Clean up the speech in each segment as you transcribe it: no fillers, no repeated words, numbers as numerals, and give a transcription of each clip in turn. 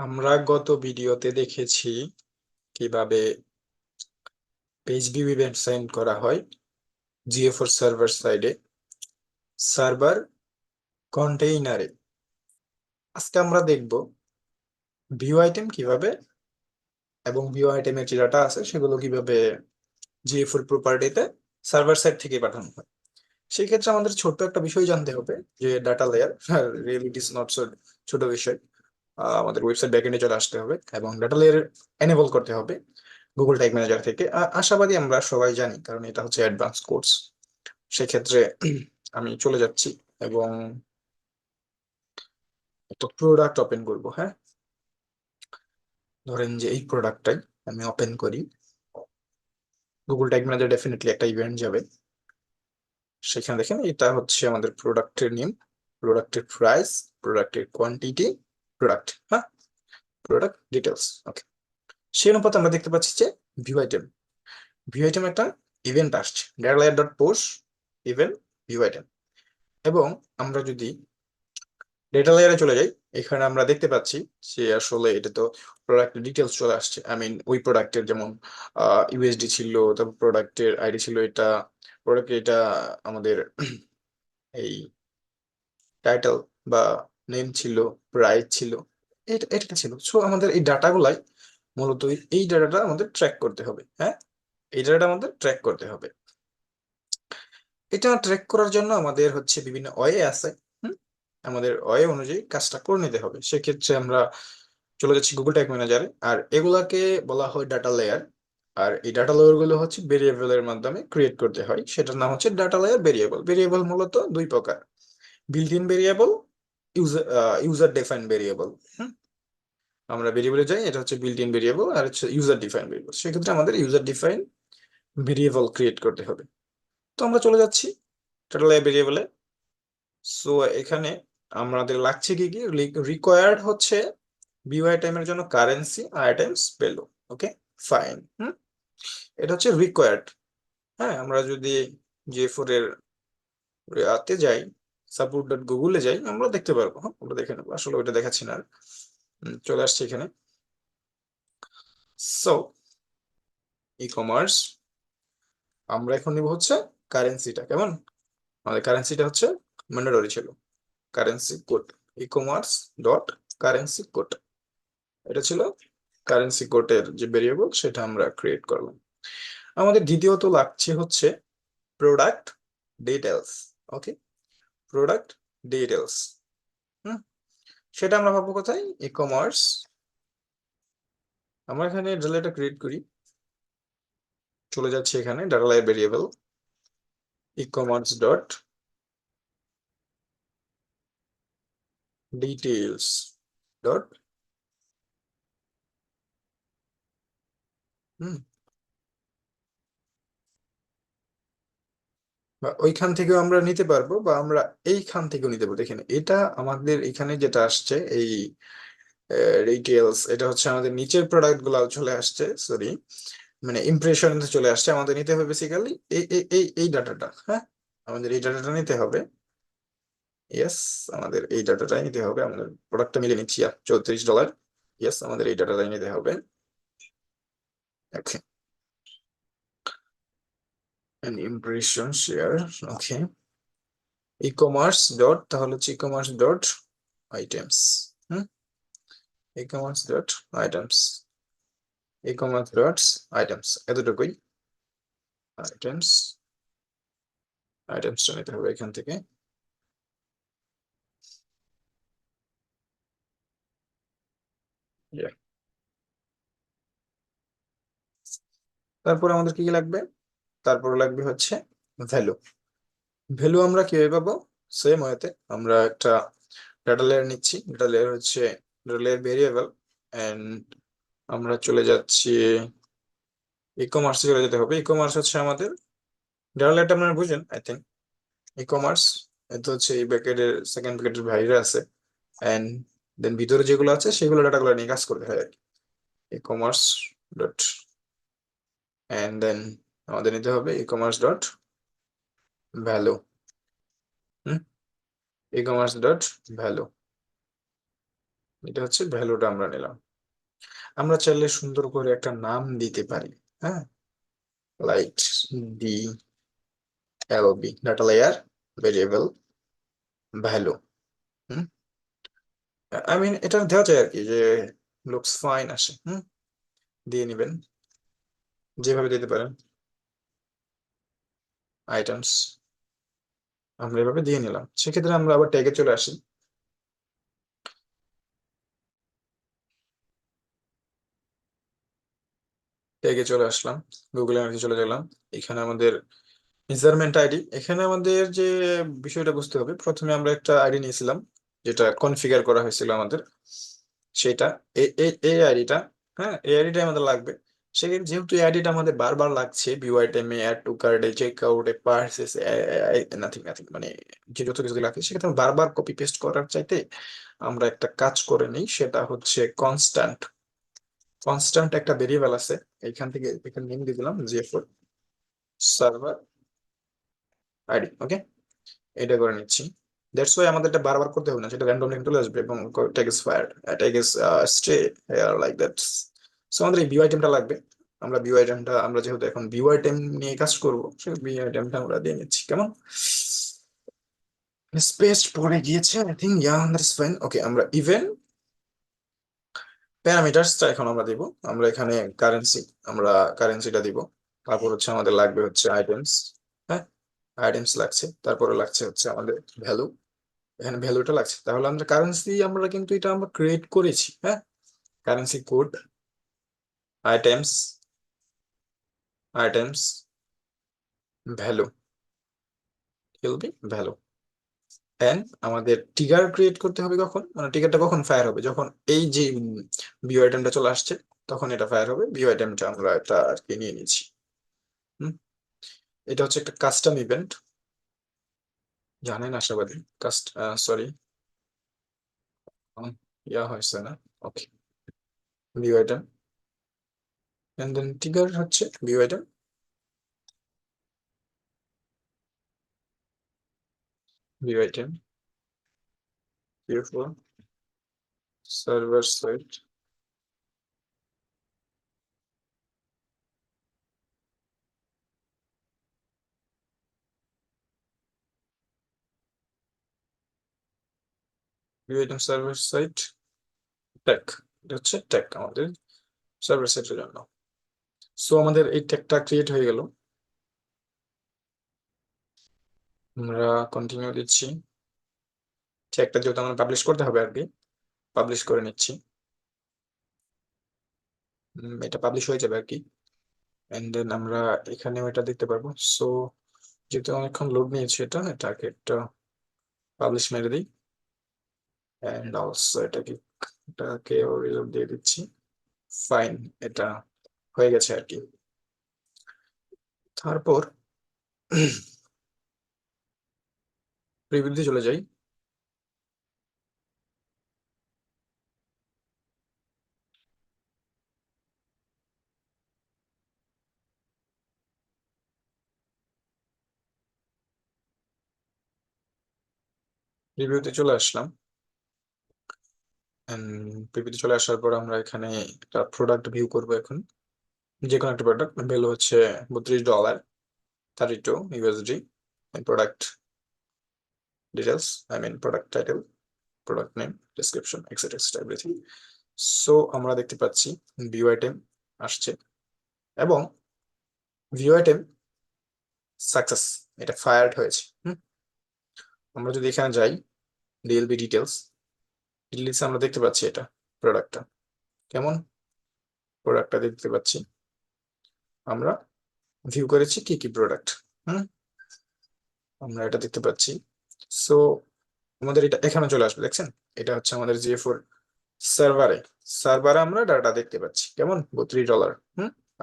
আমরা গত ভিডিওতে দেখেছি কিভাবে পেজ ভিউ ইভেন্ট সেন্ড করা হয় GA4 সার্ভার সাইডে সার্ভার কন্টেইনারে। আজকে আমরা দেখব ভিউ আইটেম কিভাবে এবং ভিউ আইটেমের যে ডাটা আছে সেগুলো কিভাবে GA4 প্রপার্টিতে সার্ভার সাইড থেকে পাঠানো হয়। সেই ক্ষেত্রে আমাদের ছোট্ট একটা বিষয় জানতে হবে যে data layer, reality is not so ছোট বিষয়। আমাদের ওয়েবসাইট ব্যাকএন্ডে চলে আসতে হবে এবং ডাটা লেয়ার এনেবল করতে হবে গুগল ট্যাগ ম্যানেজার থেকে। আশাবাদী আমরা সবাই জানি, কারণ এটা হচ্ছে অ্যাডভান্স কোর্স। সেক্ষেত্রে আমি চলে যাচ্ছি এবং একটা প্রোডাক্ট ওপেন করব। হ্যাঁ, ধরেন যে এই প্রোডাক্টটাই আমি ওপেন করি। গুগল ট্যাগ ম্যানেজার ডেফিনেটলি একটা ইভেন্ট যাবে, সেখানে দেখেন এটা হচ্ছে আমাদের প্রোডাক্টের নেম, প্রোডাক্টের প্রাইস, প্রোডাক্টের কোয়ান্টিটি, প্রোডাক্ট, হ্যাঁ, প্রোডাক্ট ডিটেলস। ওকে, সেই অনুপাতে আমরা দেখতে পাচ্ছি যে ভিউ আইটেম, ভিউ আইটেম একটা ইভেন্ট আসছে, data layer dot post event view item. এবং আমরা যদি ডেটা লেয়ারে চলে যাই, এখানে আমরা দেখতে পাচ্ছি যে আসলে এটা তো প্রোডাক্টের ডিটেলস চলে আসছে। আই মিন ওই প্রোডাক্টের যেমন ইউএসডি ছিল, তারপর প্রোডাক্টের আইডি ছিল, এটা প্রোডাক্ট, এটা আমাদের এই টাইটেল বা নেম ছিল, প্রাইস ছিল, এটা এটা ছিল। সো আমাদের এই ডাটাগুলাই মূলত এই ডাটাটা আমাদের ট্র্যাক করতে হবে। হ্যাঁ, এই ডাটাটা আমাদের ট্র্যাক করতে হবে। এটা ট্র্যাক করার জন্য আমাদের হচ্ছে বিভিন্ন ওয়ে আছে। হুম, আমাদের ওয়ে অনুযায়ী কাজটা করে নিতে হবে। সেক্ষেত্রে আমরা চলে যাচ্ছি গুগল ট্যাগ ম্যানেজারে, আর এগুলাকে বলা হয় ডাটা লেয়ার। আর এই ডাটা লেয়ার গুলো হচ্ছে ভেরিয়েবলের মাধ্যমে ক্রিয়েট করতে হয়, সেটার নাম হচ্ছে ডাটা লেয়ার ভেরিয়েবল। ভেরিয়েবল মূলত দুই প্রকার, built in variable, user user define variable. আমরা ভেরিয়েবলে যাই, এটা হচ্ছে বিল্ট ইন ভেরিয়েবল, আর হচ্ছে ইউজার ডিফাইন ভেরিয়েবল। সেক্ষেত্রে আমাদের ইউজার ডিফাইন ভেরিয়েবল ক্রিয়েট করতে হবে। তো আমরা চলে যাচ্ছি ডাটা লেয়ার ভেরিয়েবলে। সো এখানে আমাদের লাগছে কি কি, রিকোয়ার্ড হচ্ছে ভিউ আইটেমের জন্য কারেন্সি আইটেমস ভ্যালু। ওকে, ফাইন। এটা হচ্ছে রিকোয়ার্ড। হ্যাঁ, আমরা যদি GA4 এর আতে যাই, সাপোর্ট ডট গুগলে যাই, আমরা দেখতে পারবো। হ্যাঁ, আমরা দেখে নেবো, আসলে ওইটা দেখাচ্ছি না আর। চলে আসছে এখানে। সো ই কমার্স, আমরা এখন নিব হচ্ছে কারেন্সিটা। কেমন, আমাদের কারেন্সিটা হচ্ছে ম্যান্ডেটরি ছিল, কারেন্সি কোড, ই কমার্স ডট কারেন্সি কোড। এটা ছিল কারেন্সি কোডের যে ভেরিয়েবল, সেটা আমরা ক্রিয়েট করলাম। আমাদের দ্বিতীয়ত লাগছে হচ্ছে প্রোডাক্ট ডিটেলস। ওকে, প্রোডাক্ট ডিটেলস। হুম, সেটা আমরা পাবো কোথায়, ই কমার্স। আমরা এখানে ডাটাটা ক্রিয়েট করি, চলে যাচ্ছে এখানে data layer variable, e commerce dot details dot. Hmm, বা ওইখান থেকেও আমরা নিতে পারবো, বা আমরা এইখান থেকেও নিতে পারবো। দেখেন এটা আমাদের এখানে যেটা আসছে, এই রিটেলস, এটা হচ্ছে আমাদের নিচের প্রোডাক্ট গুলো চলে আসছে, সরি, মানে ইমপ্রেশন চলে আসছে। আমাদের নিতে হবে বেসিক্যালি এই এই এই এই ডাটাটা। হ্যাঁ, আমাদের এই ডাটাটা নিতে হবে। ইয়েস, আমাদের এই ডাটাটাই নিতে হবে। আমাদের প্রোডাক্টটা মিলে নিচ্ছি $34। ইয়েস, আমাদের এই ডাটাটাই নিতে হবে। Okay, an impression share. Okay, e commerce dot, তাহলে হচ্ছে e commerce dot items. Hmm, e commerce dot items, e commerce dot items, এতটুকুই। আইটেমস, আইটেমসটা নিতে হবে এখান থেকে। Yeah. তারপর আমাদের কি কি লাগবে, তারপর লাগবে হচ্ছে ভ্যালু। ভ্যালু আমরা কিভাবে পাবো, সেম ওয়েতে আমরা একটা ডাটা লেয়ার নিচ্ছি। ডাটা লেয়ার হচ্ছে ডাটা লেয়ার ভেরিয়েবল, এন্ড আমরা চলে যাচ্ছি ই কমার্সে, চলে যেতে হবে। ই কমার্স হচ্ছে আমাদের ডাটা লেয়ারটা, আপনারা বুঝেন আই থিঙ্ক। ই কমার্স, এটা হচ্ছে এই ব্র্যাকেটের সেকেন্ড ব্র্যাকেটের বাইরে আছে, এন্ড দেন ভিতরে যেগুলো আছে সেগুলো ডাটাগুলো নিয়ে কাজ করতে হয় আর কি। E commerce dot, and then আমাদের নিতে হবে e commerce dot value. E commerce dot value. এটা হচ্ছে ভ্যালুটা আমরা নিলাম। আমরা চাইলে সুন্দর করে একটা নাম দিতে পারি, হ্যাঁ, light D L B, data layer variable value. I mean এটা দেওয়া যায় আর কি, যে লুকস ফাইন আসে, দিয়ে নিবেন, যেভাবে দিতে পারেন। আইটেমস আমরা এভাবে দিয়ে নিলাম। সেক্ষেত্রে আমরা আবার ট্যাগে চলে আসি। ট্যাগে চলে আসলাম, গুগল এনার্জি চলে গেলাম। এখানে আমাদের মেজারমেন্ট আইডি, এখানে আমাদের যে বিষয়টা বুঝতে হবে, প্রথমে আমরা একটা আইডি নিয়েছিলাম যেটা কনফিগার করা হয়েছিল আমাদের, সেটা এই আইডিটা, হ্যাঁ, এই আইডিটা আমাদের লাগবে। সেক্ষেত্রে যেহেতু এই আইডিটা আমাদের বারবার লাগছে, ভিউ আইটেমে, অ্যাড টু কার্টে, চেক আউটে, পার্সেস, নাথিং নাথিং, মানে যে যত কিছু লাগছে, সেক্ষেত্রে বারবার কপি পেস্ট করার চাইতে আমরা একটা কাজ করে নিই, সেটা হচ্ছে কনস্ট্যান্ট। কনস্ট্যান্ট একটা ভেরিয়েবল আছে, এইখান থেকে এখানে নেম দিয়ে দিলাম GA4 সার্ভার আইডি। ওকে, এটা করে নিচ্ছি। দ্যাটস ওয়াই আমাদের এটা বারবার করতে হবে না, সেটা র্যান্ডমলি চলে আসবে, এবং tag is fired, tag is stay here like that. So আমাদের এই ভিউ আইটেমটা লাগবে। আমরা ভিউ আইটেমটা, আমরা যেহেতু এখন ভিউ আইটেম নিয়ে কাজ করবো, সেই ভিউ আইটেমটা আমরা দিয়ে নিচ্ছি। কেমন স্পেস পড়ে গিয়েছে, I think, yeah, that's fine. Okay, আমরা ইভেন প্যারামিটারসটা এখন আমরা দিব। আমরা এখানে কারেন্সি, আমরা কারেন্সিটা দিব। তারপর হচ্ছে আমাদের লাগবে হচ্ছে আইটেমস, হ্যাঁ, আইটেমস লাগছে। তারপরে লাগছে হচ্ছে আমাদের ভ্যালু, এখানে ভ্যালুটা লাগছে। তাহলে আমরা কারেন্সি, আমরা কিন্তু এটা আমরা ক্রিয়েট করেছি, হ্যাঁ, currency code, items, items value, B value. And আমাদের ট্রিগার ক্রিয়েট করতে হবে কখন, মানে ট্রিগারটা কখন ফায়ার হবে, যখন এই যে ভিউ আইটেমটা চলে আসছে, তখন এটা ফায়ার হবে। ভিউ আইটেমটা আমরা এটা আর কি নিয়ে নিয়েছি। হুম, এটা হচ্ছে একটা কাস্টম ইভেন্ট, জানেন আশাবাদী। কাস্ট, সরি, ইয়া হয়েছে না। Okay, view item, and then trigger হচ্ছে view item, view item GA4 server side, view item server side tag. এটা হচ্ছে ট্যাগ আমাদের সার্ভার সাইডের জন্য। সো আমাদের এই ট্যাগটা ক্রিয়েট হয়ে গেল। আমরা কন্টিনিউ দিচ্ছি। ট্যাগটা যেহেতু আমরা পাবলিশ করতে হবে আর কি, পাবলিশ করে নিচ্ছি। এটা পাবলিশ হয়ে যাবে আর কি। এন্ড দেন আমরা এখানেও এটা দেখতে পারবো। সো যেহেতু অনেকক্ষণ লোড নিয়েছে, এটাকে একটা পাবলিশ মেরে দিই। এন্ড অলসো এটাকে রিলোড দিয়ে দিচ্ছি। ফাইন, এটা হয়ে গেছে আর কি। তারপর প্রিভিউতে চলে যাই। প্রিভিউতে চলে আসলাম। প্রিভিউতে চলে আসার পর আমরা এখানে একটা প্রোডাক্ট ভিউ করব এখন। যে কোনো একটা প্রোডাক্ট, ভ্যালু হচ্ছে $32, 32 USD। Product details, I mean product title, product name, description, etcetera etcetera everything. So আমরা দেখতে পাচ্ছি ভিউ আইটেম আসছে, এবং ভিউ আইটেম সাকসেস, এটা ফায়ার্ড হয়েছে। আমরা যদি এখানে যাই, ডিএলবি ডিটেলস, ডিটেলস আমরা দেখতে পাচ্ছি এটা প্রোডাক্টটা কেমন, প্রোডাক্টটা দেখতে পাচ্ছি আমরা ভিউ করেছি কি কি প্রোডাক্ট। হুম, আমরা এটা দেখতে পাচ্ছি। সো আমাদের এটা এখানে চলে আসবে, দেখছেন, এটা হচ্ছে আমাদের GA4 সার্ভারে। সার্ভারে আমরা ডাটা দেখতে পাচ্ছি কেমন, $32।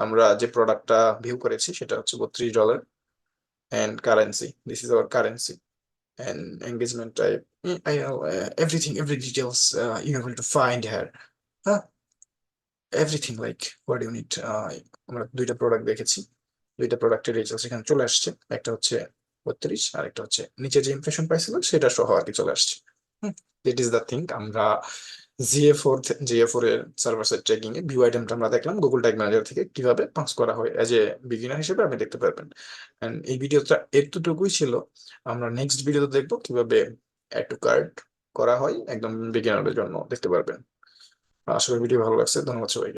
আমরা যে প্রোডাক্টটা ভিউ করেছি সেটা হচ্ছে $32। And currency, this is our currency. And engagement type, everything, every details you able to find here, হ্যাঁ, everything like what you need. আমরা দুইটা প্রোডাক্ট দেখেছি, দুইটা প্রোডাক্টের রেজাল্ট এখানে চলে আসছে। একটা হচ্ছে 32, আর একটা হচ্ছে নিচে যে ইমপ্রেশন পাইছিলাম সেটা সহ আর কি চলে আসছে। দিট ইজ দ্য থিং। আমরা GA4 এর server side tracking a view আইটেমটা আমরা দেখলাম গুগল ট্যাগ ম্যানেজার থেকে কিভাবে পাস করা হয় এজ এ বিগিনার হিসেবে আপনি দেখতে পারবেন। এন্ড এই ভিডিওটা এতটুকুই ছিল। আমরা নেক্সট ভিডিওতে দেখবো কিভাবে অ্যাড টু কার্ট করা হয় একদম বিগিনারদের জন্য দেখতে পারবেন। আশা করি ভিডিও ভালো লাগছে। ধন্যবাদ সবাইকে।